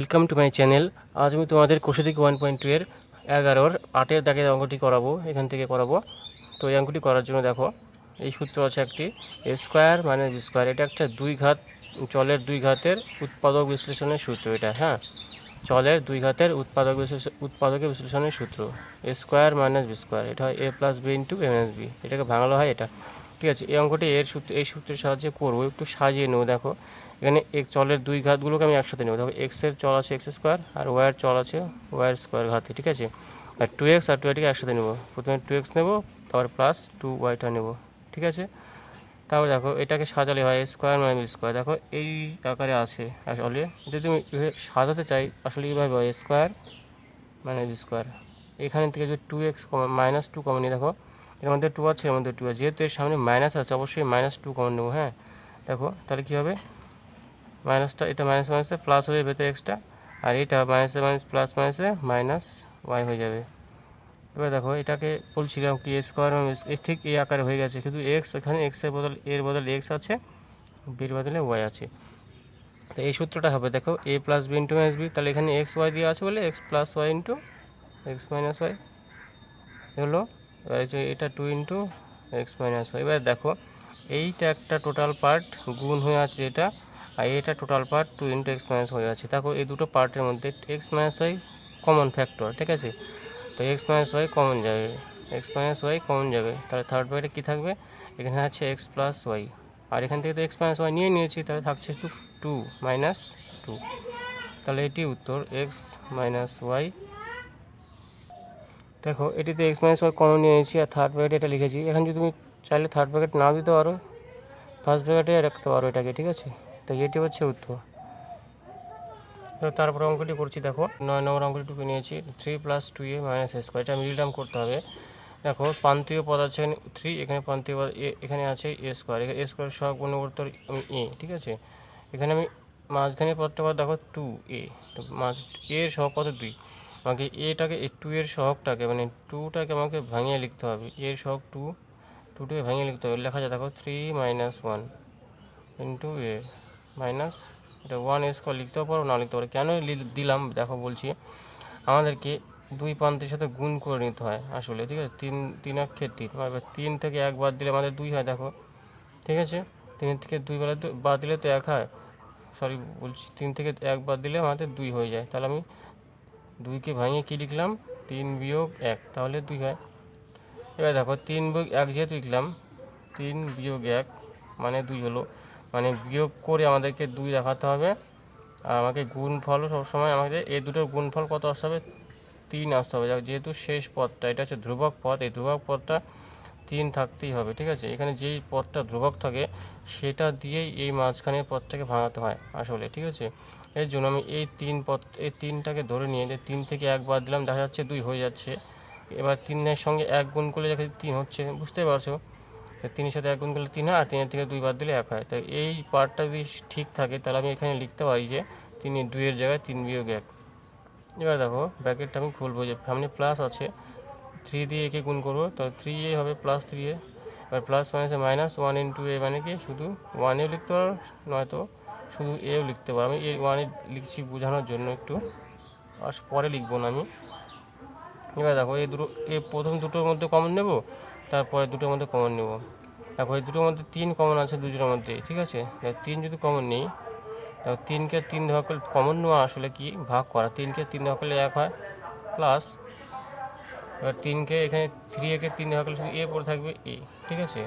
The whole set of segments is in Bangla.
Welcome to my channel. আজ আমি তোমাদের কোষাদিক 1.2 এর 11-র 8-এর দাগের অঙ্কটি করাবো, এখান থেকে করাবো। তো এই অঙ্কটি করার জন্য দেখো, এই সূত্র আছে একটি, এ স্কোয়ার মাইনাস বি স্কোয়ার। এটা একটা দুই ঘাত চলের দুই ঘাতের উৎপাদক বিশ্লেষণের সূত্র। এটা চলের দুই ঘাতের উৎপাদকের বিশ্লেষণের সূত্র। A square minus b square, এটা হয় a plus b into a minus B. এটাকে ভাঙানো হয় এটা, ঠিক আছে। এই অঙ্কটি এই সূত্রের সাহায্যে করবো। একটু সাজিয়ে নেবো। দেখো এখানে চলের দুই ঘাতগুলোকে আমি একসাথে নেব। দেখো এক্সের চল আছে এক্স স্কোয়ার, আর ওয়াইয়ের চল আছে ওয়াইয়ের স্কোয়ার ঘাতে, ঠিক আছে। আর 2x আর 2yটিকে একসাথে নেব। প্রথমে 2x নেব, তারপর প্লাস 2yটা নেব, ঠিক আছে। তারপর দেখো এটাকে সাজালে হয় স্কোয়ার মাইনাস বি স্কোয়ার। দেখো এই আকারে আছে আসলে, যদি তুমি সাজাতে চাই আসলে এইভাবে হয় স্কোয়ার মাইনাস বি স্কোয়ার। এখান থেকে যদি 2x মাইনাস 2 কমন নিই, দেখো এর মধ্যে 2 আছে, এর মধ্যে 2 আছে, যেহেতু এর সামনে মাইনাস আছে অবশ্যই মাইনাস 2 কমন নেবো। হ্যাঁ, দেখো তাহলে কী হবে, মাইনাসটা এটা মাইনাস মাইনাসে প্লাস হবে ভেতরে এক্সট্রা, আর এটা মাইনাসে মাইনাস প্লাস মাইনাসে মাইনাস ওয়াই হয়ে যাবে। এবার দেখো এটাকে বলছিলাম কি স্কোয়ার ঠিক এই আকারে হয়ে গেছে, কিন্তু এক্স এখানে এক্সের বদল এর বদলে এক্স আছে, বির বদলে ওয়াই আছে। তো এই সূত্রটা হবে, দেখো a plus b into minus b, তাহলে এখানে এক্স ওয়াই দিয়ে আছে বলে x plus y into x minus y হলো। এবার এটা 2 ইন্টু এক্স মাইনাস ওয়াই। এবার দেখো এইটা একটা টোটাল পার্ট গুণ হয়ে আছে এটা, আর এটা total part 2 into x minus হয়ে আছে। দেখো এই দুটো পার্টের মধ্যে x minus y common factor, ঠিক আছে। তো এক্স মাইনাস ওয়াই কমন যাবে, এক্স মাইনাস ওয়াই কমন যাবে, তাহলে থার্ড ব্র্যাকেটে কী থাকবে, এখানে আছে এক্স প্লাস ওয়াই, আর এখান থেকে তো এক্স মাইনাস ওয়াই নিয়ে নিয়েছি, তাহলে থাকছে 2 মাইনাস 2। তাহলে এটি উত্তর এক্স মাইনাস ওয়াই। দেখো এটিতে এক্স মাইনাস ওয়াই কমন নিয়ে নিয়েছি, আর থার্ড ব্র্যাকেটে এটা লিখেছি। এখন যদি তুমি চাইলে থার্ড ব্র্যাকেট না দিতে পারো, ফার্স্ট ব্র্যাকেটে রাখতে পারো এটাকে, ঠিক আছে। তো এটি হচ্ছে উত্তর। তো তারপর অঙ্কটি করছি, দেখো 9 নম্বর অঙ্কটি টুকে নিয়েছি, 3 প্লাস 2a মাইনাস এ স্কোয়ার। এটা মিডিল টার্ম করতে হবে। দেখো প্রান্তীয় পদ আছে 3, এখানে প্রান্তীয় পদ এখানে আছে এ স্কোয়ার, এখানে এ স্কোয়ার সহগ গুণ করতে আমি এ, ঠিক আছে। এখানে আমি মাঝখানে পদটা পদ দেখো 2a, তো এর সহগ কত 2, আমাকে এটাকে 2 এর সহগটাকে মানে 2টাকে আমাকে ভাঙিয়ে লিখতে হবে। এর সহগ 2টাকে ভাঙিয়ে লিখতে হবে। লেখা যায় দেখো 3 মাইনাস 1 ইন্টু এ মাইনাস, এটা 1 স্কোয়ার লিখতেও পারো না লিখতে পারো। কেন দিলাম দেখো বলছি, আমাদেরকে দুই প্রান্তের সাথে গুণ করে নিতে হয় আসলে, ঠিক আছে। 3 অক্ষে 3, এবার 3 থেকে 1 বাদ দিলে আমাদের 2 হয়, দেখো ঠিক আছে। 3 থেকে 2 বাদ দিলে তো 1 হয়, সরি বলছি 3 থেকে 1 বাদ দিলে আমাদের 2 হয়ে যায়। তাহলে আমি 2কে ভাঙিয়ে কী লিখলাম, 3 বিয়োগ 1, তাহলে 2 হয়। এবার দেখো 3 বিয়োগ 1 যেহেতু লিখলাম, 3 বিয়োগ 1 মানে 2 হলো, মানে বিয়োগ করে আমাদেরকে 2 দেখাতে হবে। আর আমাকে গুণফলও সবসময় আমাদের এই দুটোর গুণফল কত আসতে হবে, 3 আসতে হবে। যেহেতু শেষ পদটা এটা হচ্ছে ধ্রুবক পদ, এই ধ্রুবক পদটা 3 থাকতেই হবে, ঠিক আছে। এখানে যেই পদটা ধ্রুবক থাকে সেটা দিয়েই এই মাঝখানের পদটাকে ভাঙাতে হয় আসলে, ঠিক আছে। এর জন্য আমি এই 3টাকে ধরে নিয়ে যে 3 থেকে 1 বাদ দিলাম, দেখা যাচ্ছে 2 হয়ে যাচ্ছে। এবার 3-এর সঙ্গে 1 গুণ করলে দেখা যাচ্ছে 3 হচ্ছে, বুঝতে পারছো। 3-এর সাথে 1 গুণ করলে 3 হয়, আর 3-এর থেকে 2 বাদ দিলে 1 হয়। তাই এই পার্টটা যদি ঠিক থাকে তাহলে আমি এখানে লিখতে পারি যে 2-এর জায়গায় 3 বিয়োগ 1। এবার দেখো ব্র্যাকেটটা আমি খুলবো, যে সামনে প্লাস আছে, 3 দিয়ে একে গুণ করবো, তো 3a হবে প্লাস 3a। এবার প্লাস মাইনাসে মাইনাস 1 ইন্টু এ, মানে কি শুধু 1এও লিখতে পারো, নয়তো শুধু এও লিখতে পারো। আমি এই 1 লিখছি বোঝানোর জন্য একটু, আর পরে লিখবো না আমি। এবার দেখো এই প্রথম দুটোর মধ্যে কমন নেব, তারপরে দুটোর মধ্যে কমন নেব। দেখো এই দুটোর মধ্যে 3 কমন আছে দুজনের মধ্যে, ঠিক আছে। 3 যদি কমন নেই, তো 3কে 3 ভাগ করলে কমন নেওয়া আসলে কি ভাগ করা, 3কে 3 ভাগ করলে 1 হয়, প্লাস এবার 3কে এখানে 3a-কে 3 ভাগ করলে শুধু এ পড়ে থাকবে এ, ঠিক আছে।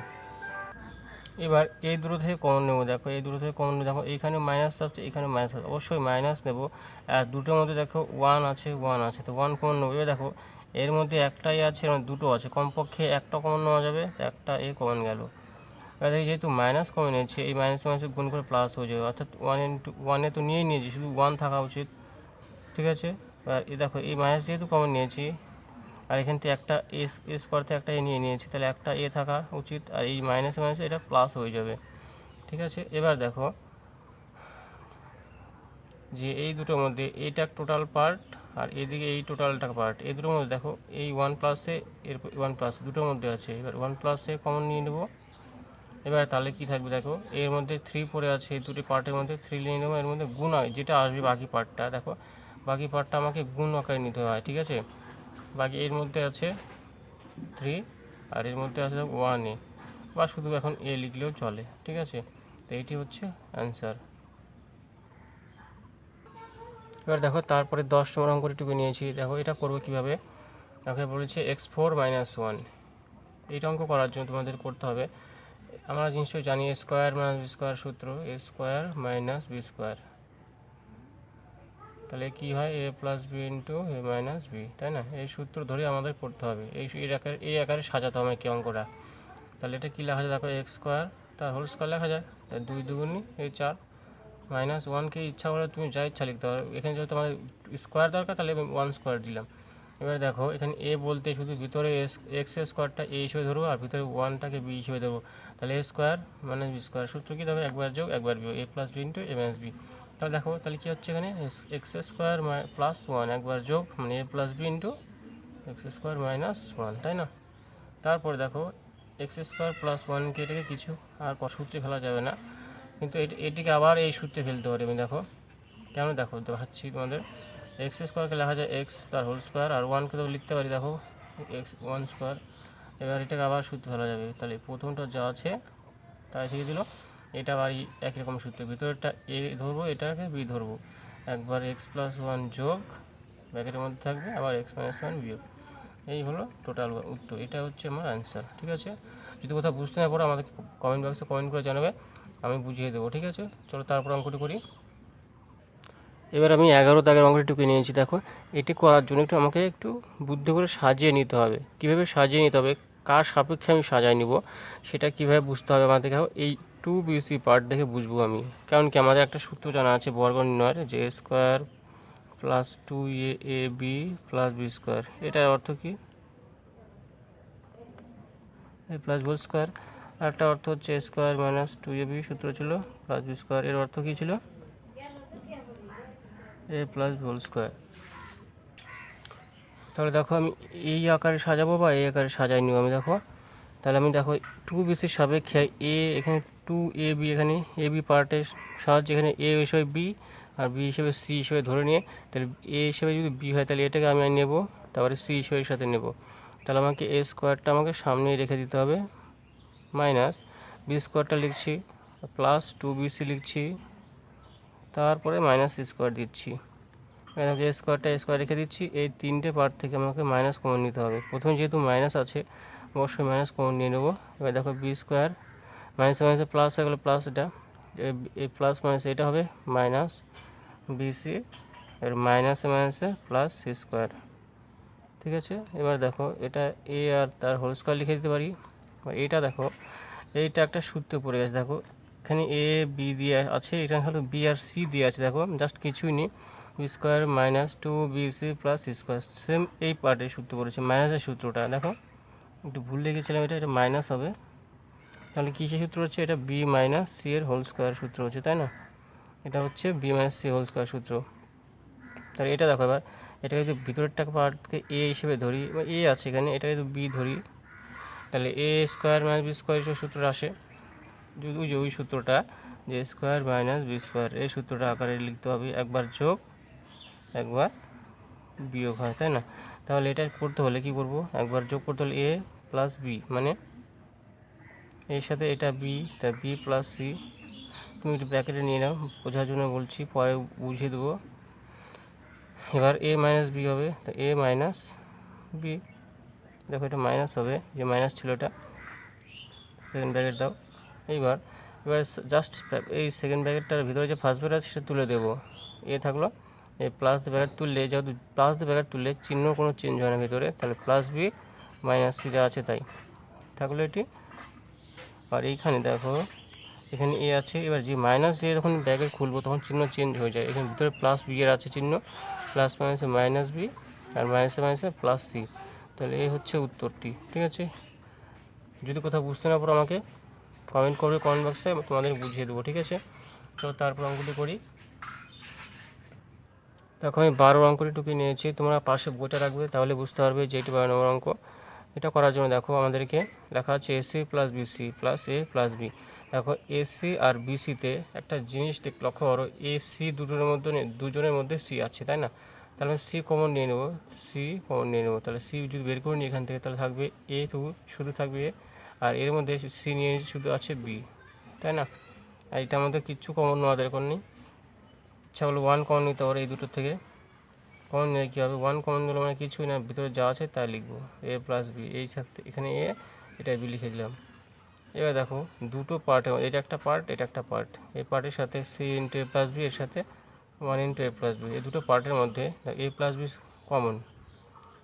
এবার এই দুটো থেকে কমন নেব, দেখো এই দুটো থেকে কমন নেব, দেখো এইখানে মাইনাস আছে এখানে মাইনাস আছে, অবশ্যই মাইনাস নেব। আর দুটোর মধ্যে দেখো 1 আছে, তো 1 কমন নেবো। এবার দেখো এর মধ্যে একটাই আছে, মানে দুটো আছে, কমপক্ষে একটা কমন নেওয়া যাবে, একটা এ কমন গেল। এবার দেখি যেহেতু মাইনাস কমন নিয়েছি, এই মাইনাস মাইনাসে গুণ করে প্লাস হয়ে যাবে, অর্থাৎ 1 ইন্টু 1-এ তো নিয়েই নিয়েছি, শুধু 1 থাকা উচিত, ঠিক আছে। এবার এই দেখো এই মাইনাস যেহেতু কমন নিয়েছি, আর এখান থেকে একটা এস করতে একটা এ নিয়ে নিয়েছি, তাহলে একটা এ থাকা উচিত, আর এই মাইনাসে মাইনাসে এটা প্লাস হয়ে যাবে, ঠিক আছে। এবার দেখো যে এই দুটোর মধ্যে এইটা টোটাল পার্ট, আর এদিকে এই টোটালটা পার্ট, এই দুটোর মধ্যে দেখো এই 1 প্লাসে এর 1 প্লাস দুটোর মধ্যে আছে। এবার 1 প্লাসে কমন নিয়ে নেব, এবার তাহলে কি থাকবে দেখো, এর মধ্যে 3 পড়ে আছে, এই দুটি পার্টের মধ্যে 3 নিয়ে নেবো, এর মধ্যে গুণ যেটা আসবে বাকি পার্টটা, দেখো বাকি পার্টটা আমাকে গুণ আকারে নিতে হয়, ঠিক আছে। বাকি এর মধ্যে আছে 3 আর এর মধ্যে আছে 1 বা শুধু এখন এ লিখলেও চলে, ঠিক আছে। তো এইটি হচ্ছে অ্যান্সার। এবার দেখো তারপরে 10 নম্বর অঙ্কটিটুকু নিয়েছি, দেখো এটা করবো কীভাবে। তাকে বলেছে x4 - 1। এইটা অঙ্ক করার জন্য তোমাদের করতে হবে, আমরা নিশ্চয়ই জানি a square minus b square সূত্র, a square minus b square, তাহলে কী হয় a plus b into a minus b, তাই না। এই সূত্র ধরে আমাদের করতে হবে, এই আকারে সাজাতে হবে কি অঙ্কটা। তাহলে এটা কী লেখা যায় দেখো, এক্স স্কোয়ার তার হোল স্কোয়ার লেখা যায়, তাই 2 দুগুণি এই 4 মাইনাস 1কে ইচ্ছা করে তুমি যা ইচ্ছা লিখতে পারো, এখানে যদি তোমার স্কোয়ার দরকার তাহলে আমি 1 স্কোয়ার দিলাম। এবার দেখো এখানে এ বলতে শুধু ভিতরে এক্স স্কোয়ারটা এ হিসেবে ধরবো আর ভিতরে 1টাকে বি হিসেবে ধরবো, তাহলে এ স্কোয়ার মাইনাস বি স্কোয়ার সূত্র কী দেখো, একবার যোগ একবার বিয়োগ, এ plus b into a minus b. তাহলে দেখো তাহলে কী হচ্ছে এখানে, এক্স স্কোয়ার প্লাস 1 একবার যোগ মানে a plus b into x square minus 1, তাই না। তারপরে দেখো এক্স স্কোয়ার প্লাস 1কে এটাকে কিছু আর সূত্রে ফেলা যাবে না, কিন্তু এটিকে আবার এই সূত্রে ফেলতে পারি আমি, দেখো কেন, দেখো দেখাচ্ছি তোমাদের। এক্স স্কোয়ারকে লেখা যায় এক্স তার হোল স্কোয়ার, আর 1কে তো লিখতে পারি দেখো এক্স 1 স্কোয়ার। এবার এটাকে আবার সূত্রে ফেলা যাবে, তাহলে প্রথমটা যা আছে তাই থেকে দিল, এটা আবার একই রকম সূত্র, ভিতরেরটা এ ধরবো এটাকে বি ধরবো, একবার এক্স প্লাস 1 যোগ ব্র্যাকেটের মধ্যে থাকবে আবার এক্স মাইনাস 1 বিয়োগ, এই হলো টোটাল উত্তর। এটা হচ্ছে আমার অ্যান্সার, ঠিক আছে। যদি কোথাও বুঝতে না পারো আমাদেরকে কমেন্ট বক্সে কমেন্ট করে জানাবে, আমি বুঝিয়ে দেবো, ঠিক আছে। চলো তারপর অঙ্কটি করি। এবার আমি 11 দাগের অঙ্কটিটুকু নিয়েছি, দেখো এটি করার জন্য আমাকে একটু বুদ্ধি করে সাজিয়ে নিতে হবে। কীভাবে সাজিয়ে নিতে হবে, কার সাপেক্ষে আমি সাজাই নিব সেটা কীভাবে বুঝতে হবে আমাদের, দেখো এই 2bc পার্ট দেখে বুঝবো আমি, কারণ কি আমাদের একটা সূত্র জানা আছে বর্গ নির্ণয়ের, যে a square plus 2ab plus b square, এটার অর্থ কি এ প্লাস হোল স্কোয়ার, আর একটা অর্থ হচ্ছে এ স্কোয়ার মাইনাস 2ab সূত্র ছিল প্লাস বি স্কোয়ার, এর অর্থ কী ছিল এ প্লাস হোল স্কোয়ার। তাহলে দেখো আমি এই আকারে সাজাবো বা এই আকারে সাজাই নিব আমি, দেখো তাহলে আমি দেখো 2bc সাপেক্ষে এ, এখানে 2ab, এখানে ab পার্টের সাহায্যে এখানে এ হিসেবে বি আর বি হিসেবে সি হিসেবে ধরে নিয়ে, তাহলে এ হিসেবে যদি বি হয় তাহলে এটাকে আমি নেব, তারপরে সি হিসেবে সাথে নেব, তাহলে আমাকে এ স্কোয়ারটা আমাকে সামনেই রেখে দিতে হবে, মাইনাস বি স্কোয়ারটা লিখছি, প্লাস 2bc লিখছি, তারপরে মাইনাস সি স্কোয়ার দিচ্ছি, এ স্কোয়ারটা এ স্কোয়ার রেখে দিচ্ছি। এই তিনটে পার্ট থেকে আমাকে মাইনাস কমন নিতে হবে, প্রথমে যেহেতু মাইনাস আছে অবশ্যই মাইনাস কমন নিয়ে নেবো। এবার দেখো বি স্কোয়ার মাইনাস মাইনাসে প্লাস হয়ে গেলো, প্লাস এটা এই প্লাস মাইনাস এটা হবে মাইনাস বিসি, এর মাইনাসে মাইনাসে প্লাস সি স্কোয়ার, ঠিক আছে। এবার দেখো এটা এ আর তার হোল স্কোয়ার লিখে দিতে পারি। এইটা দেখো এইটা একটা সূত্রে পড়ে গেছে, দেখো এখানে এ বি দিয়ে আছে, এখানে হলো বি আর সি দিয়ে আছে, দেখো জাস্ট কিছুই নেই, b square minus 2bc plus c square, same এই পার্টের সূত্র পড়েছে, মাইনাসের সূত্রটা দেখো একটু ভুল লিখেছিলাম, এটা মাইনাস হবে, তাহলে কিসের সূত্র হচ্ছে, এটা বি মাইনাস সি এর হোল স্কোয়ার সূত্র হচ্ছে, তাই না। এটা হচ্ছে b minus c whole square সূত্র। তাহলে এটা দেখো এবার এটাকে যদি ভিতরেরটা পার্টকে এ হিসেবে ধরি, বা এ আছে এখানে, এটাকে যদি বি ধরি, তাহলে এ স্কোয়ার মাইনাস বি স্কোয়ার হিসেবে সূত্র আসে, যদি ওই সূত্রটা যে স্কোয়ার মাইনাস বি স্কোয়ার, এই সূত্রটা আকারে লিখতে হবে, একবার যোগ একবার বিয়োগ হয়, তাই না। তাহলে এটা করতে হলে কি করব, একবার যোগ করতে হলে এ প্লাস বি, মানে এর সাথে এটা বি, তা বি প্লাস সি, তুমি একটু ব্র্যাকেটে নিয়ে নাও, বোঝার জন্য বলছি, পরে বুঝিয়ে দেবো। এবার এ মাইনাস বি হবে, তা এ মাইনাস বি, দেখো এটা মাইনাস হবে, যে মাইনাস ছিল এটা, সেকেন্ড ব্র্যাকেট দাও। এবার জাস্ট এই সেকেন্ড ব্র্যাকেটটার ভিতরে যে ফার্স্ট ব্র্যাকেট আছে সেটা তুলে দেবো, এ থাকলো, এই প্লাস দ্য ব্র্যাকেট তুললে, যেহেতু প্লাস দ্য ব্র্যাকেট তুললে চিহ্ন কোনো চেঞ্জ হয় না ভিতরে, তাহলে প্লাস বি মাইনাস সি যা আছে তাই থাকলো এটি। আর এইখানে দেখো এখানে এ আছে, এবার যে মাইনাস দিয়ে যখন ব্র্যাকেট খুলবো তখন চিহ্ন চেঞ্জ হয়ে যায়, এখানে ভিতরে প্লাস বি এর আছে চিহ্ন, প্লাস মাইনাসে মাইনাস বি আর মাইনাসে মাইনাসে প্লাস সি, তাহলে এই হচ্ছে উত্তরটি, ঠিক আছে। যদি কোথাও বুঝতে না পারো আমাকে কমেন্ট করবে কমেন্ট বক্সে, তোমাদের বুঝিয়ে দেবো, ঠিক আছে। তো তারপর অঙ্কটি করি। দেখো আমি 12 অঙ্কটি টুকে নিয়েছি, তোমরা পাশে বইটা রাখবে তাহলে বুঝতে পারবে যে এটি 12 নম্বর অঙ্ক। এটা করার জন্য দেখো আমাদেরকে লেখা আছে এসি প্লাস বিসি প্লাস এ প্লাস বি। দেখো এসি আর বিসিতে একটা জিনিস লক্ষ্য করো, এসি দুজনের মধ্যে সি আছে, তাই না? তাহলে আমি সি কমন নিয়ে নেবো, তাহলে সি যদি বের করে নিই এখান থেকে, তাহলে থাকবে এ, শুধু থাকবে এ, আর এর মধ্যে সি নিয়ে নিচ্ছি, শুধু আছে বি, তাই না? আর এটার মধ্যে কিচ্ছু কমন নেওয়া দরকার নেই। আচ্ছা বলো 1 কমন নিতে পারো এই দুটোর থেকে। কমন নিলে কী হবে, 1 কমন নিলে মানে কিছুই না, ভিতরে যা আছে তাই লিখবো, এ প্লাস বি। এই সাথে এখানে এ, এটা বি লিখে দিলাম। এবার দেখো দুটো পার্ট, এটা একটা পার্ট, এটা একটা পার্ট। এই পার্টের সাথে সি ইন্টু এ প্লাস বি, এর সাথে 1 ইন্টু এ প্লাস বি, এই দুটো পার্টের মধ্যে এ প্লাস বি কমন।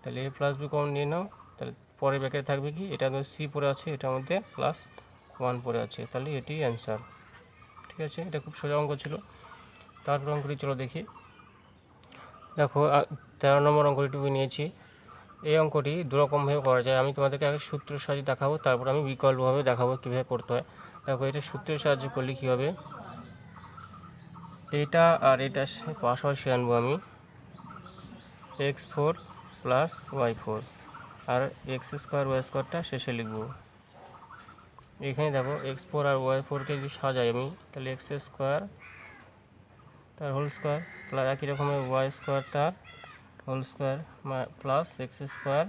তাহলে এ প্লাস বি কমন নিয়ে নাও। তাহলে পরের ব্র্যাকেটে থাকবে কি, এটা সি পড়ে আছে, এটার মধ্যে প্লাস 1 পড়ে আছে, তাহলে এটি অ্যান্সার। ঠিক আছে, এটা খুব সোজা অঙ্ক ছিল। তারপর অঙ্কটি চলো দেখি। দেখো 13 নম্বর অঙ্কটিটুকু নিয়েছি। এই অঙ্কটি দুরকমভাবে করা যায়। আমি তোমাদেরকে আগে সূত্রের সাহায্যে দেখাবো, তারপর আমি বিকল্পভাবে দেখাবো কীভাবে করতে হয়। দেখো এটা সূত্রের সাহায্যে করলে কী হবে, এটা আর এটা পাশাপাশি আনবো আমি, x4 প্লাস y4, আর এক্স স্কোয়ার ওয়াই স্কোয়ারটা শেষে লিখবো। এখানে দেখো x4 আর y4কে যদি সাজাই আমি, তাহলে এক্স স্কোয়ার তার হোল স্কোয়ার প্লাস একই রকমের ওয়াই স্কোয়ার তার whole square plus x square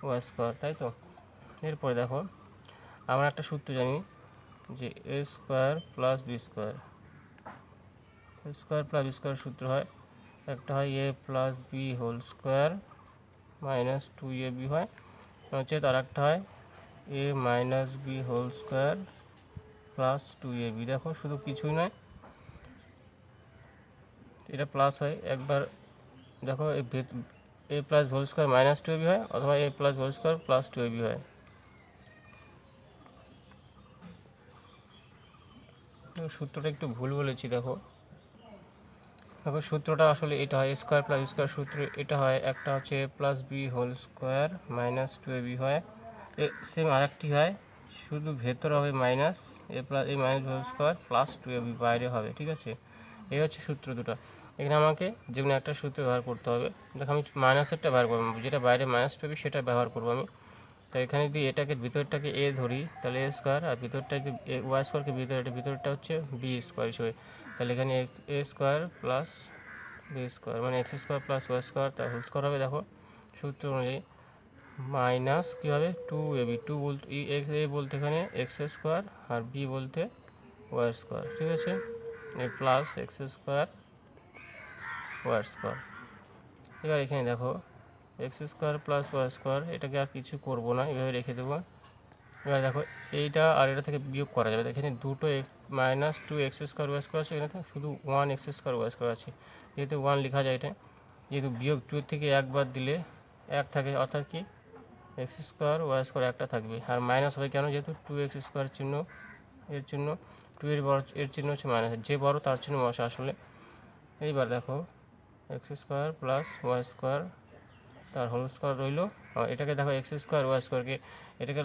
y square, তাই তো? এরপরে দেখো আমরা একটা সূত্র জানি যে a square plus b square, plus b square সূত্র হয়, একটা হয় a plus b whole square minus 2ab হয়, হচ্ছে তার একটা হয় a minus b whole square plus 2ab। দেখো শুধু কিছুই নয়, এটা প্লাস হয় একবার, দেখো a plus whole square minus 2ab হয়, অথবা a plus whole square plus 2ab হয়। সূত্রটা একটু ভুল বলেছি, দেখো সূত্রটা আসলে এটা হয় স্কোয়ার প্লাস স্কোয়ার সূত্র, এটা হয় একটা হচ্ছে a plus b whole square minus 2ab হয়, সেম আরেকটি হয় শুধু ভেতরে হবে minus a minus whole square plus 2ab বাইরে হবে। ঠিক আছে, এই হচ্ছে সূত্র দুটো। এখানে আমাকে যে কোনো একটা সূত্র ব্যবহার করতে হবে। দেখো আমি মাইনাসেরটা ব্যবহার করবো, যেটা বাইরে মাইনাস 2ab সেটা ব্যবহার করবো আমি। তো এখানে যদি এটাকে ভিতরটাকে এ ধরি, তাহলে এ স্কোয়ার, আর ভিতরটাকে ওয়াই স্কোয়ারকে ভিতরটা হচ্ছে বি স্কোয়ার হিসেবে, তাহলে এখানে a square plus b square মানে x square plus y square তার হোল স্কোয়ার হবে। দেখো সূত্র অনুযায়ী মাইনাস কী হবে 2ab, বলতে এ বলতে এখানে এক্স স্কোয়ার আর বি বলতে ওয়াই স্কোয়ার। ঠিক আছে, a plus x square y square. এবার এখানে দেখো x square plus y square, এটাকে আর কিছু করবো না, এভাবে রেখে দেবো। এবার দেখো এইটা আর এটা থেকে বিয়োগ করা যাবে, এখানে দুটো minus 2x square y square আছে, এখানে শুধু 1x স্কোয়ার ওয়াই স্কোয়ার আছে, যেহেতু 1 লেখা যায় এটা, যেহেতু বিয়োগ 2 থেকে একবার দিলে 1 থাকে, অর্থাৎ কি এক্স স্কোয়ার ওয়াই স্কোয়ার একটা থাকবে, আর মাইনাস হবে কেন, যেহেতু 2x স্কোয়ার চিহ্ন, এর চিহ্ন 2 এর বড়, এর চিহ্ন হচ্ছে মাইনাস, যে বড় তার চিহ্ন বসে আসলে। এইবার দেখো x square plus y square তার হোল স্কোয়ার রইল, এটাকে দেখো এক্স স্কোয়ার ওয়াই স্কোয়ারকে এটাকে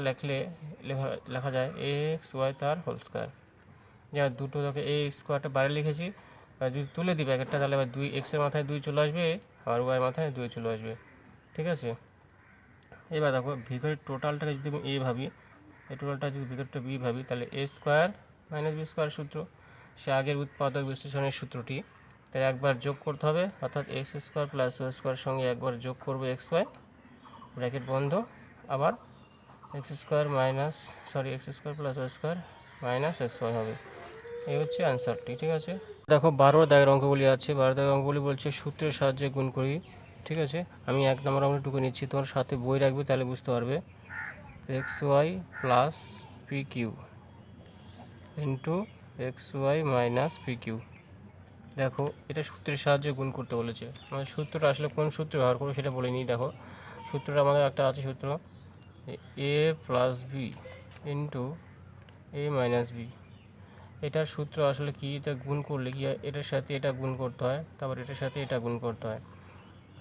লেখা যায় এ এক্স ওয়াই তার হোল স্কোয়ার। যা দুটো দেখো এ স্কোয়ারটা বাইরে লিখেছি, যদি তুলে দিই ব্র্যাকেটটা, তাহলে এবার 2 এক্সের মাথায় 2 চলে আসবে, আর ওয়াইয়ের মাথায় 2 চলে আসবে। ঠিক আছে, এবার দেখো ভিতরের টোটালটাকে যদি আমি এ ভাবি, এই টোটালটা যদি ভিতরটা বি ভাবি, তাহলে এ স্কোয়ার মাইনাস বি স্কোয়ার সূত্র, সে আগের উৎপাদক বিশ্লেষণের সূত্রটি, তাহলে একবার যোগ করতে হবে, অর্থাৎ x square plus y square সঙ্গে একবার যোগ করবো এক্স ওয়াই, ব্র্যাকেট বন্ধ, আবার x square plus y square minus x y হবে। এই হচ্ছে অ্যান্সারটি। ঠিক আছে, দেখো 12 দাগের অঙ্কগুলি আছে, 12 দাগের অঙ্কগুলি বলছে সূত্রের সাহায্যে গুণ করি। ঠিক আছে, আমি 1 নম্বর অঙ্কটুকু নিচ্ছি, তোমার সাথে বই রাখবে, তাহলে বুঝতে পারবে। X y plus p q into x y minus p q. দেখো এটা সূত্রের সাহায্যে গুণ করতে বলেছে, মানে সূত্রটা আসলে কোন সূত্র ব্যবহার করবো সেটা বলে নিই। দেখো সূত্রটা আমাদের একটা আছে সূত্র, এ plus b into a minus B. এটার সূত্র আসলে কি, এটা গুণ করলে কি হয়, এটার সাথে এটা গুণ করতে হয়, তারপর এটার সাথে এটা গুণ করতে হয়,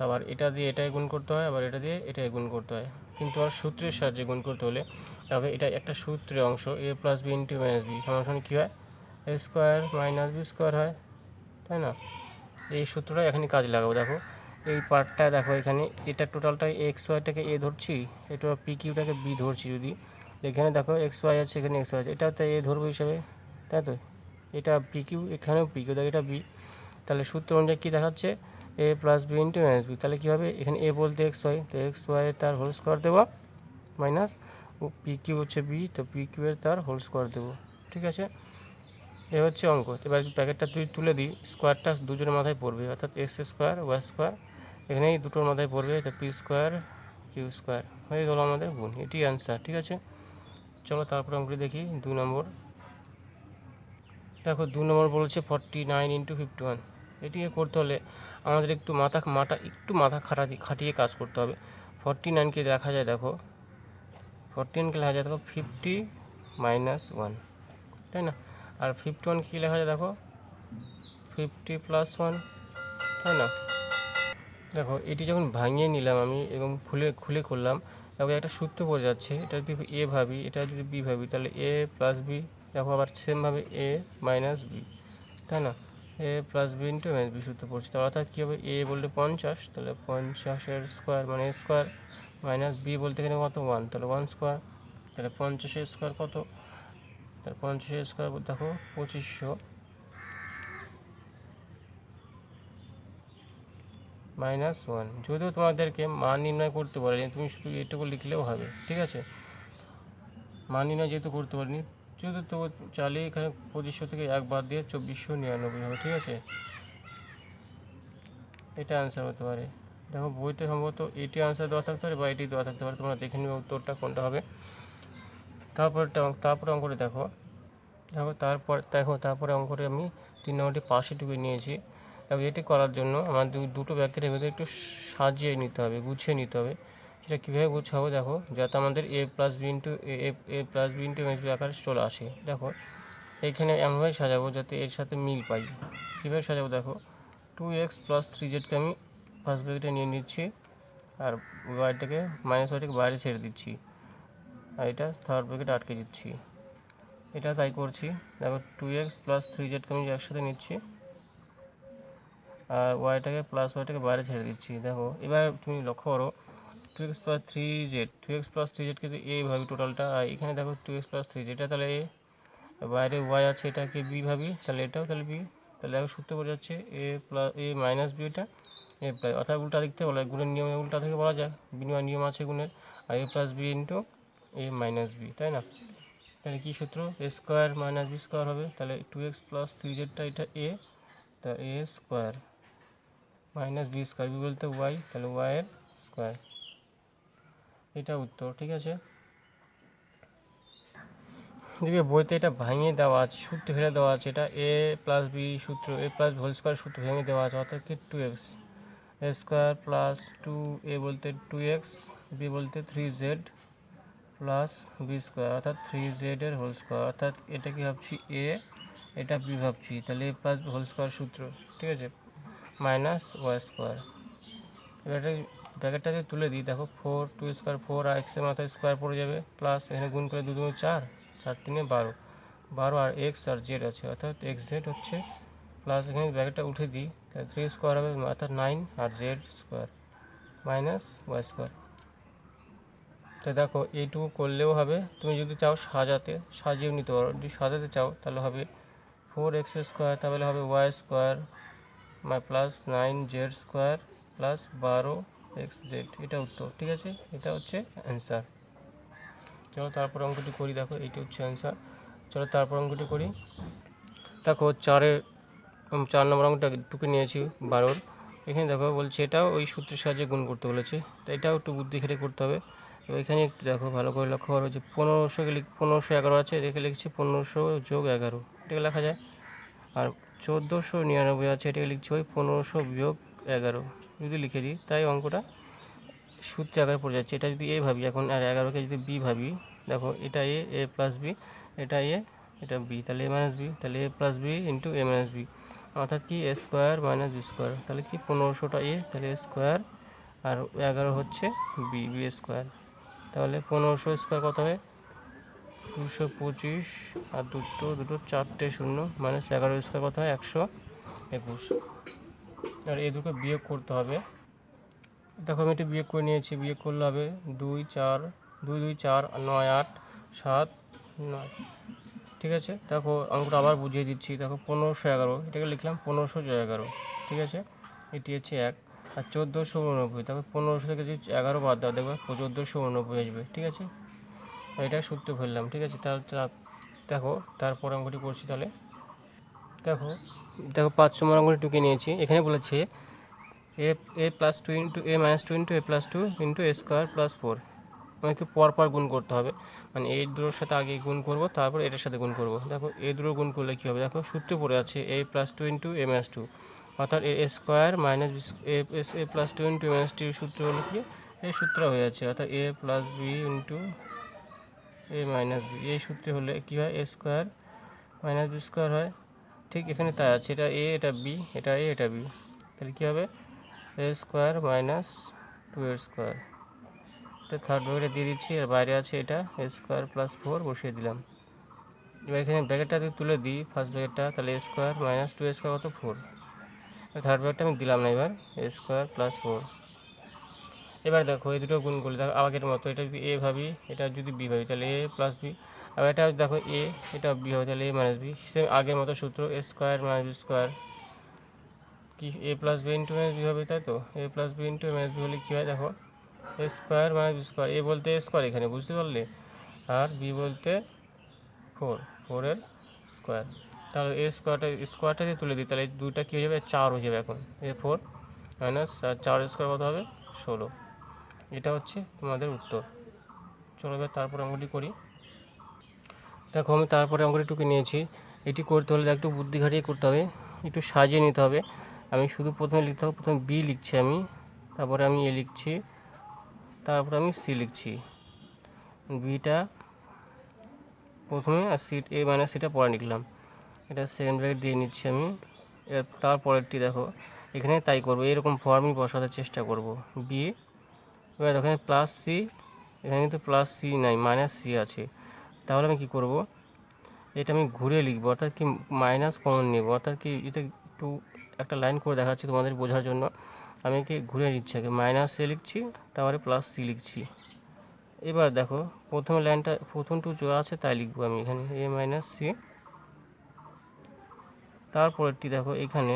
আবার এটা দিয়ে এটাই গুণ করতে হয়, আবার এটা দিয়ে এটাই গুণ করতে হয়। কিন্তু আর সূত্রের সাহায্যে গুণ করতে হলে তবে এটা একটা সূত্রের অংশ, a plus b into minus b সমান কী হয়, a square minus b square হয়, তাই না? এই সূত্রটা এখানে কাজে লাগাবো। দেখো এই পার্টটা দেখো এখানে এটা টোটালটা এক্স ওয়াইটাকে এ ধরছি, এটা পি কিউটাকে বি ধরছি। যদি এখানে দেখো এক্স ওয়াই আছে, এখানে এক্স ওয়াই আছে, এটা তো এ ধরবো হিসাবে, তাই তো। এটা পি কিউ, এখানেও পি কিউ, দেখো এটা বি। তাহলে সূত্র অনুযায়ী কী দেখাচ্ছে, a plus b into minus b. তাহলে কী হবে, এখানে এ বলতে এক্স ওয়াই, তো এক্স ওয়াই তার হোল স্কোয়ার দেবো মাইনাস ও পি কিউ হচ্ছে বি, তো পি কিউ এর তার হোল স্কোয়ার দেবো। ঠিক আছে, এ হচ্ছে অঙ্ক। এবার প্যাকেটটা তুলে দিই, স্কোয়ারটা দুজনের মাথায় পড়বে, অর্থাৎ এক্স স্কোয়ার ওয়াই স্কোয়ার এখানেই দুটোর মাথায় পড়বে, তো পি স্কোয়ার কিউ স্কোয়ার হয়ে গেলো আমাদের গুণ। এটি অ্যান্সার। ঠিক আছে, চলো তারপরে অঙ্কটি দেখি 2 নম্বর। দেখো 2 নম্বর বলেছে 49 ইন্টু 51। এটিকে করতে হলে আমাদের একটু মাথা খাটিয়ে কাজ করতে হবে। 49কে দেখা যায়, দেখো 49কে লেখা যায় দেখো 50 মাইনাস 1, তাই না। আর 51 কী লেখা যায় দেখো 50 প্লাস 1, তাই না। দেখো এটি যখন ভাঙিয়ে নিলাম আমি এবং খুলে করলাম, দেখো একটা সূত্র পড়ে যাচ্ছে। এটা যদি এ ভাবি, এটা যদি বি ভাবি, তাহলে এ প্লাস বি, দেখো আবার সেমভাবে এ মাইনাস বি, তাই না। A plus b into minus b সূত্র পড়ছে, তাহলে অর্থাৎ কী হবে, এ বলতে 50, তাহলে 50-এর স্কোয়ার মানে এ স্কোয়ার, মাইনাস বি বলতে এখানে কত 1, তাহলে 1 স্কোয়ার, তাহলে 50-এর স্কোয়ার কত, তাহলে 50-এর স্কোয়ার দেখো 2500 মাইনাস 1। যদিও তোমাদেরকে মান নির্ণয় করতে পারেনি, তুমি শুধু এটুকু লিখলেও হবে। ঠিক আছে, মান নির্ণয় যেহেতু করতে পারিনি, যেহেতু তো চাইলে এখানে 2500 থেকে 1 বাদ দিয়ে 2499 হবে। ঠিক আছে, এটা অ্যান্সার হতে পারে। দেখো বইতে সম্ভবত এটি অ্যান্সার দেওয়া থাকতে পারে বা এটি দেওয়া থাকতে পারে, তোমরা দেখে নিবে উত্তরটা কোনটা হবে। তারপরে অঙ্কটি দেখো, তারপরে অঙ্কটি আমি 3 নম্বরটি পাশে টুকে নিয়েছি। দেখো এটি করার জন্য আমার দুটো ব্যাকেটের ভেতরে একটু সাজিয়ে নিতে হবে, গুছিয়ে নিতে হবে। সেটা কীভাবে গুছাবো, দেখো যাতে আমাদের a plus b into m s b আকারে চলে আসে। দেখো এইখানে এমনভাবে সাজাবো যাতে এর সাথে মিল পাই। কীভাবে সাজাবো, দেখো 2x প্লাস 3zকে আমি ফার্স্ট ব্র্যাকেটে নিয়ে নিচ্ছি, আর ওয়াইটাকে মাইনাস ওয়াইটাকে বাইরে ছেড়ে দিচ্ছি, আর এটা থার্ড ব্র্যাকেটে আটকে দিচ্ছি। এটা তাই করছি। দেখো 2x প্লাস 3zকে আমি একসাথে নিচ্ছি, আর ওয়াইটাকে বাইরে ছেড়ে দিচ্ছি। দেখো এবার তুমি লক্ষ্য করো 2x প্লাস 3z কিন্তু এ ভাবি টোটালটা, আর এখানে দেখো 2x প্লাস 3z, এটা তাহলে এ, বাইরে ওয়াই আছে এটাকে বি ভাবি, তাহলে এটাও তাহলে বি। তাহলে দেখো সূত্র বোঝা যাচ্ছে এ মাইনাস বি, এটা এ প্লাস, অর্থাৎ উল্টা দিক থেকে বলা যায়, গুণের নিয়মে উল্টা থেকে বলা যায়, বিনিময় নিয়ম আছে গুণের, আর a plus b into a minus b, তাই না। তাহলে কী সূত্র, a square minus b square হবে, তাহলে 2x প্লাস 3zটা এটা এ, তা a square minus b square, b বলতে ওয়াই, তাহলে ওয়াইয়ের স্কোয়ার, এটা উত্তর। ঠিক আছে, দেখবে বইতে এটা ভাঙিয়ে দেওয়া আছে, সূত্র ফেলে দেওয়া আছে, এটা এ প্লাস বি সূত্র, এ প্লাস হোল স্কোয়ার সূত্র ভেঙে দেওয়া আছে, অর্থাৎ কি 2x এ স্কোয়ার প্লাস 2 এ বলতে 2x, বি বলতে 3z প্লাস বি স্কোয়ার, অর্থাৎ 3z এর হোল স্কোয়ার, অর্থাৎ এটা কি ভাবছি এ, এটা বি ভাবছি, তাহলে এ প্লাস হোল স্কোয়ার সূত্র। ঠিক আছে, মাইনাস ওয়াই স্কোয়ার। এবার ব্র্যাকেটটাকে তুলে দিই, দেখো 4 2 স্কোয়ার 4, আর এক্সের মাথায় স্কোয়ার পড়ে যাবে, প্লাস এখানে গুণ করে 2 2 4, 4 3 12, আর এক্স আর জেড আছে, অর্থাৎ এক্স জেড হচ্ছে, প্লাস এখানে ব্র্যাকেটটা উঠে দিই, তাহলে 3 স্কোয়ার হবে, অর্থাৎ 9, আর z square minus y square. তো দেখো এইটুকু করলেও হবে, তুমি যদি চাও সাজিয়েও নিতে পারো। যদি সাজাতে চাও তাহলে হবে 4x স্কোয়ার, তাহলে হবে y square plus 9z square plus 12xz, এটা উত্তর। ঠিক আছে, এটা হচ্ছে অ্যান্সার। চলো তারপর অঙ্কটি করি, দেখো এইটি হচ্ছে অ্যান্সার। চলো তারপর অঙ্কটি করি। দেখো 4 নম্বর অঙ্কটা টুকে নিয়েছি 12। এখানে দেখো বলছে এটাও ওই সূত্রের সাহায্যে গুণ করতে বলেছে, তো এটাও একটু বুদ্ধি খেটে করতে হবে। তো এখানে একটু দেখো ভালো করে লক্ষ্য করো যে 1511 আছে, এটাকে লিখছি 1500 যোগ 11, এটাকে লেখা যায়। আর 1499 আছে, এটাকে লিখছি ওই 1500 বিয়োগ 11 যদি লিখে দিই, তাই অঙ্কটা সূত্রে আকারে পড়ে যাচ্ছে। এটা যদি এ ভাবি এখন, আর 11কে যদি বি ভাবি, দেখো এটা এ প্লাস বি, এটা এ, এটা বি, তাহলে এ মাইনাস বি, তাহলে এ plus b into a minus B, অর্থাৎ কি a square minus b square, তাহলে কি 1500টা এ, তাহলে এ স্কোয়ার, আর 11 হচ্ছে বি স্কোয়ার, তাহলে 1500 স্কোয়ার কত হবে 225, আর দুটো 4টে শূন্য, মাইনাস 11 স্কোয়ার কত হয় 121, আর এই দুটো বিয়োগ করতে হবে। দেখো আমি একটু বিয়োগ করে নিয়েছি, বিয়োগ করলে হবে 2 4 2 2 4 9 8 7 9। ঠিক আছে, দেখো অঙ্কটা আবার বুঝিয়ে দিচ্ছি। দেখো 1511, এটাকে লিখলাম 1511, ঠিক আছে, এটি হচ্ছে 1। আর 1489, দেখো 1500 থেকে যদি 11 বাদ দাও দেখবে 1489 আসবে, ঠিক আছে। এটা সূত্র ফেললাম, ঠিক আছে। দেখো তারপর অঙ্কটি করছি তাহলে। দেখো দেখো 5 নম্বর অঙ্কটি টুকে নিয়েছি। এখানে বলেছে a plus 2 into a minus 2 into a plus 2 into a square plus 4। আমাকে পরপর গুণ করতে হবে, মানে এই দুটোর সাথে আগে গুণ করব, তারপর এটার সাথে গুণ করব। দেখো এই দুটো গুণ করলে কী হবে, দেখো সূত্রে পড়ে আছে a plus 2 into a minus 2, অর্থাৎ a square minus a plus 2 into a minus 2 সূত্র হলো কি, এই সূত্র হয়ে যাচ্ছে, অর্থাৎ a plus b into a minus b, এই সূত্রে হলে কী হয়, a square minus b square হয়। ঠিক এখানে তাই আছে, এটা a এটা b, এটা a এটা b, তাহলে কী হবে, a স্কোয়ার মাইনাস 2 স্কোয়ার। এটা থার্ড ব্র্যাকেটে দিয়ে দিচ্ছি, আর বাইরে আছে এটা a স্কোয়ার প্লাস 4 বসিয়ে দিলাম। এবার এখানে ব্র্যাকেটটা যদি তুলে দিই ফার্স্ট ব্র্যাকেটটা, তাহলে a স্কোয়ার মাইনাস 2 স্কোয়ার কত 4। থার্ড ব্র্যাকেটটা আমি দিলাম না, এবার a স্কোয়ার প্লাস 4। এবার দেখো এই দুটো গুণ করলে দেখো আগের মতো, এটা যদি a ভাবি, এটা যদি b ভাবি, তাহলে a প্লাস b। আবার এটা দেখো a, এটা b হবে, তাহলে a মাইনাস b, সেম আগের মতো সূত্র, a square minus b square কি a plus b into minus b হবে, তাই তো। a plus b into minus b হলে কী হয়, দেখো a square minus b square, a বলতে a স্কোয়ার এখানে বুঝতে পারলে, আর b বলতে 4 এর স্কোয়ার। তাহলে a স্কোয়ারটা যদি তুলে দিই, তাহলে এই দুইটা কী হয়ে যাবে, 4 হয়ে যাবে। এখন a 4 মাইনাস 4 স্কোয়ার কত হবে, 16। এটা হচ্ছে তোমাদের উত্তর। চলো এবার তারপর অঙ্কটি করি। দেখো আমি তারপরে অঙ্কটি টুকে নিয়েছি। এটি করতে হলে একটু বুদ্ধি খাটিয়ে করতে হবে, একটু সাজিয়ে নিতে হবে। আমি শুধু প্রথমে লিখতে হবে, প্রথমে বি লিখছি আমি, তারপরে আমি এ লিখছি, তারপরে আমি সি লিখছি। বিটা প্রথমে আর সি, এ মাইনাস সিটা পরে লিখলাম। এটা সেকেন্ড ব্র্যাকেট দিয়ে নিচ্ছি আমি। এর তারপরেরটি দেখো এখানে তাই করবো, এরকম ফর্মই বসাতে চেষ্টা করব। বি, এবার দেখো প্লাস সি, এখানে কিন্তু প্লাস সি নাই, মাইনাস সি আছে। তাহলে আমি কী করব, এটা আমি ঘুরে লিখবো, অর্থাৎ কি মাইনাস কমন নেব, অর্থাৎ কি এটা একটু একটা লাইন করে দেখাচ্ছি তোমাদের বোঝার জন্য। আমি কি ঘুরে নিচ্ছি, আগে মাইনাস সি লিখছি, তারপরে প্লাস সি লিখছি। এবার দেখো প্রথম লাইনটা, প্রথমটু যা আছে তাই লিখবো আমি এখানে, এ মাইনাস সি। তারপরেরটি দেখো এখানে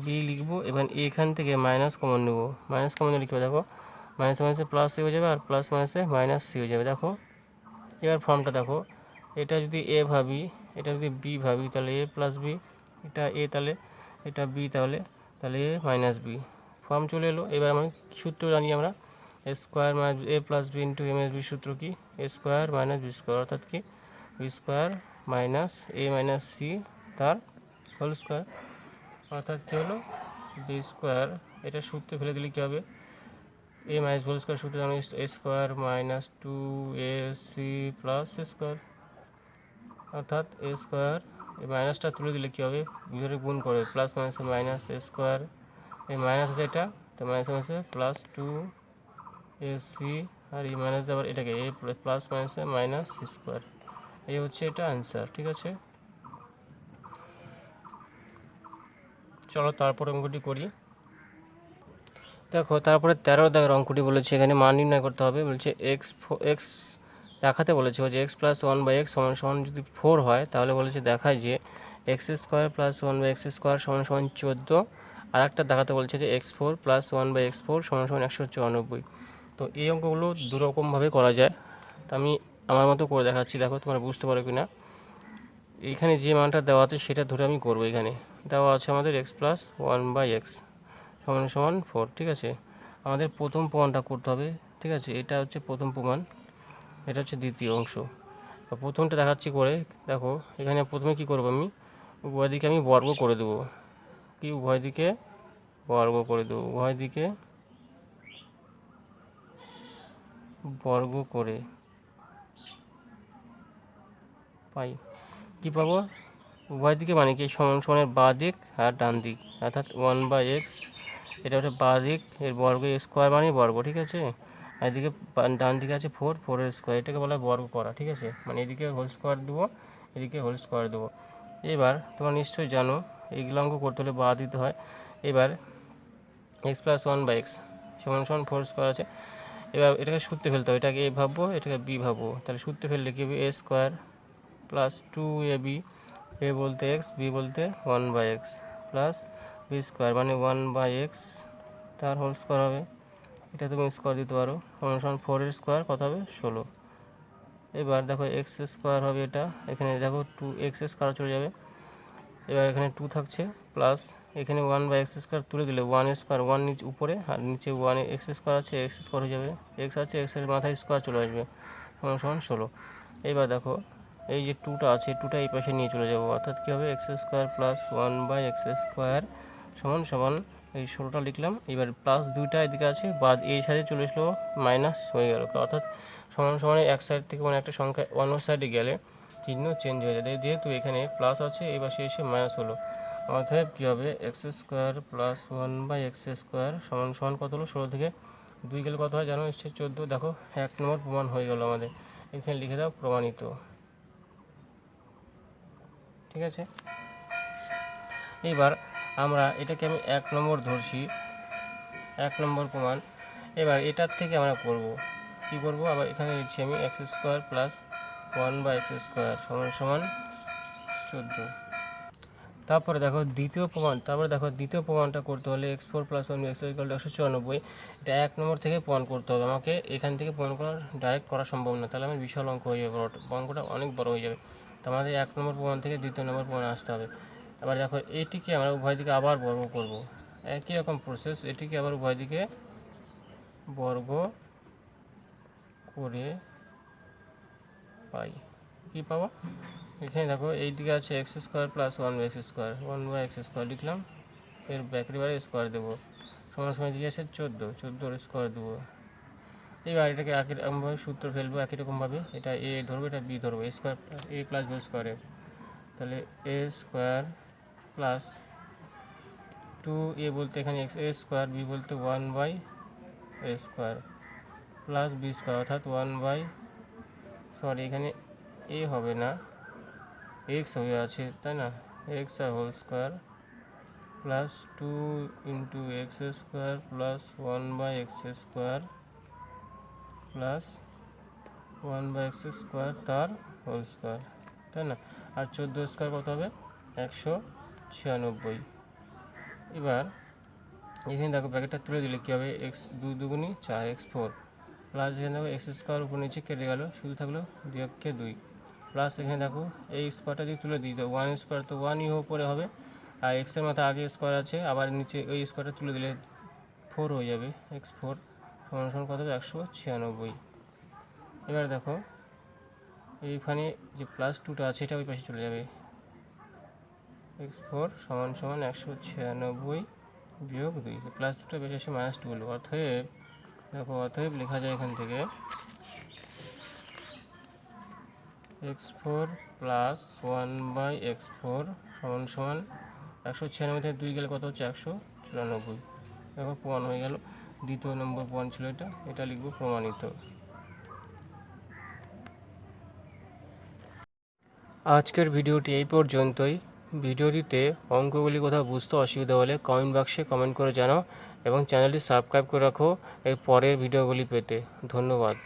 বি লিখবো, এবার এখান থেকে মাইনাস কমন নেব, মাইনাস কমন নিলে কী হবে, দেখো মাইনাস মাইনাসে প্লাস সি হয়ে যাবে, আর প্লাস মাইনাসে মাইনাস সি হয়ে যাবে। দেখো এবার ফর্মটা দেখো, এটা যদি এ ভাবি, এটা যদি বি ভাবি, তাহলে এ প্লাস বি, এটা এ, তাহলে এটা বি, তাহলে তাহলে এ মাইনাস বি, ফর্ম চলে এলো। এবার আমি সূত্র জানি আমরা, a square minus a plus b into m s b, সূত্র কি, a square minus b square, অর্থাৎ কি b square minus a minus c তার হোল স্কোয়ার, অর্থাৎ কী হলো বি স্কোয়ার। এটা সূত্রে ফেলে দিলে কী হবে, এ মাইনাস হোল স্কোয়ার সূত্রে আমি a square minus 2ac plus square, অর্থাৎ এ স্কোয়ার, এই মাইনাসটা তুলে দিলে কী হবে, ভিতরে গুণ করে প্লাস মাইনাসে মাইনাস এ স্কোয়ার, এই মাইনাস আছে এটা, তো মাইনাস মাইনাসে প্লাস 2ac, আর এই মাইনাস আবার এটাকে এ প্লাস মাইনাসে মাইনাস স্কোয়ার। এই হচ্ছে এটা অ্যান্সার, ঠিক আছে। চলো তারপর অঙ্কটি করি। দেখো তারপরে 13 দাগের অঙ্কটি বলেছে, এখানে মান নির্ণয় করতে হবে। বলছে এক্স দেখাতে বলেছে যে এক্স প্লাস 1/x সমান সমান যদি 4 হয়, তাহলে বলেছে দেখায় যে x square plus 1/x square সমান সমান 14। আর একটা দেখাতে বলছে যে x4 প্লাস 1/x4 সমান সমান 194। তো এই অঙ্কগুলো দুরকমভাবে করা যায়, তো আমি আমার মতো করে দেখাচ্ছি, দেখো তোমরা বুঝতে পারো কি না। এইখানে যে মানটা দেওয়া আছে সেটা ধরে আমি করবো। এখানে দেওয়া আছে আমাদের এক্স প্লাস 1/x সমান সমান 4, ঠিক আছে। আমাদের প্রথম প্রমাণটা করতে হবে, ঠিক আছে। এটা হচ্ছে প্রথম প্রমাণ, এটা হচ্ছে দ্বিতীয় অংশ। প্রথমটা দেখাচ্ছি করে, দেখো এখানে প্রথমে কি করব, আমি উভয় দিকে আমি বর্গ করে দেবো, কি উভয় দিকে বর্গ করে দেবো, উভয় দিকে বর্গ করে পাই কি পাবো, উভয় দিকে মানে কি সমান সমানের বাঁ দিক আর ডান দিক, অর্থাৎ 1/x, এটা হচ্ছে বাঁ দিক, এর বর্গ স্কোয়ার মানে বর্গ, ঠিক আছে। আর এদিকে ডান দিকে আছে 4 স্কোয়ার, এটাকে বলা হয় বর্গ করা, ঠিক আছে। মানে এদিকে হোল স্কোয়ার দেবো, এদিকে হোল স্কোয়ার দেবো। এবার তোমরা নিশ্চয়ই জানো এইগুলো অঙ্ক করতে হলে বাঁ দিতে হয়। এবার x plus one by x সমান সমান 4 স্কোয়ার আছে। এবার এটাকে সূত্রে ফেলতে হবে, এটাকে এ ভাববো, এটাকে বি ভাববো। তাহলে সূত্রে ফেললে কী হবে, এ স্কোয়ার প্লাস 2ab, এ বলতে এক্স, বি বলতে 1/x প্লাস বি স্কোয়ার মানে 1/x তার হোল স্কোয়ার হবে। এটা তুমি স্কোয়ার দিতে পারো, সমান সমান 4 স্কোয়ার কত হবে 16। এবার দেখো এক্স স্কোয়ার হবে এটা, এখানে দেখো 2x স্কোয়ার চলে যাবে। এবার এখানে 2 থাকছে প্লাস এখানে 1/x স্কোয়ার তুলে দিলে 1 স্কোয়ার, 1 নিচে উপরে আর নিচে 1 এক্স স্কোয়ার আছে, এক্স স্কোয়ার হয়ে যাবে, এক্স আছে এক্সের মাথায় স্কোয়ার চলে আসবে, সমান সমান 16। এবার দেখো এই যে 2টা আছে, 2টা এই পাশে নিয়ে চলে যাবো, অর্থাৎ কী হবে x square plus 1/x square সমান সমান এই 16টা লিখলাম। এবার প্লাস 2টা এদিকে আছে, বাদ এই সাইডে চলে আসলো মাইনাস হয়ে গেল, অর্থাৎ সমান সমানে এক সাইড থেকে মানে একটা সংখ্যা অন্য সাইডে গেলে চিহ্ন চেঞ্জ হয়ে যায়, যেহেতু এখানে প্লাস আছে এবার এসে মাইনাস হলো, অতএব কী হবে x square plus 1/x square সমান সমান কত হলো, 16 থেকে 2 গেলে কত হয় জানো, নিশ্চয়ই 14। দেখো 1 নম্বর প্রমাণ হয়ে গেল আমাদের, এখানে লিখে দাও প্রমাণিত। ঠিক আছে, এবার আমরা এটাকে আমি 1 নম্বর ধরছি, 1 নম্বর প্রমাণ। এবার এটার থেকে আমরা করব কি করব, আবার এখানে লিখছি আমি x square plus 1/x square সমান সমান 14। তারপরে দেখো দ্বিতীয় প্রমাণটা করতে হলে x4 plus 1x equal to 194, এটা 1 নম্বর থেকে প্রমাণ করতে হবে আমাকে, এখান থেকে প্রমাণ করা ডাইরেক্ট করা সম্ভব না, তাহলে আমি বিশাল অঙ্ক হয়ে যাবে, অঙ্কটা অনেক বড় হয়ে যাবে। তো আমাদের 1 নম্বর প্রমাণ থেকে 2য় নম্বর প্রমাণে আসতে হবে। এবার দেখো এটিকে আমরা উভয় দিকে আবার বর্গ করব, একই রকম প্রসেস, এটিকে আবার উভয় দিকে বর্গ করে পাই, কী পাবো, এখানে দেখো এই দিকে আছে x square plus 1/x square, 1/x square লিখলাম, এর ব্যাকের বারে স্কোয়ার দেবো, সমান সময় দিকে আছে 14 স্কোয়ার দেবো। এবার এটাকে একই রকমভাবে সূত্র ফেলবো, একই রকমভাবে এটা এ ধরবো, এটা বি ধরবো, এ স্কোয়ার এ প্লাস বি স্কোয়ারের, তাহলে এ স্কোয়ার প্লাস 2 এ বলতে এখানে এক্স এ স্কোয়ার, বি বলতে 1/a square plus b square, অর্থাৎ এখানে এ হবে না এক্স হয়ে আছে তাই না, এক্স আর whole square plus 2 into x square plus 1/x square plus 1/x square তার হোল স্কোয়ার, তাই না, আর 14 স্কোয়ার কত হবে 196। এবার এখানে দেখো ব্র্যাকেটটা তুলে দিলে কী হবে, এক্স 2 দুগুণি 4 x4 প্লাস এখানে দেখো এক্স স্কোয়ার উপর নিচে কেটে গেল, শুধু থাকলো 2 প্লাস এখানে দেখো এই স্কোয়ারটা যদি তুলে দিই তো 1 স্কোয়ার তো 1ই উপরে হবে, আর এক্সের মাথা আগে স্কোয়ার আছে, আবার নিচে ওই স্কোয়ারটা তুলে দিলে 4 হয়ে যাবে, x4 সমান সমান কত হবে 196। এবার দেখো এইখানে যে প্লাস 2টা আছে এটা ওই পাশে চলে যাবে, x4 সমান সমান 196 বিয়োগ 2, প্লাস 2টা বেশি আসে -2 হলো, অতএব লেখা যায় এখান থেকে x4 প্লাস 1/x4 সমান সমান 196 থেকে 2 গেলে কত হচ্ছে 194। দেখো প্রমাণ হয়ে গেল, 2য় নম্বর প্রমাণ ছিল এটা লিখব প্রমাণিত। আজকের ভিডিওটি এই পর্যন্তই। ভিডিওটিতে অঙ্কগুলি কোথাও বুঝতে অসুবিধা হলে কমেন্ট বাক্সে কমেন্ট করে জানাও এবং চ্যানেলটি সাবস্ক্রাইব করে রাখো এর পরের ভিডিওগুলি পেতে। ধন্যবাদ।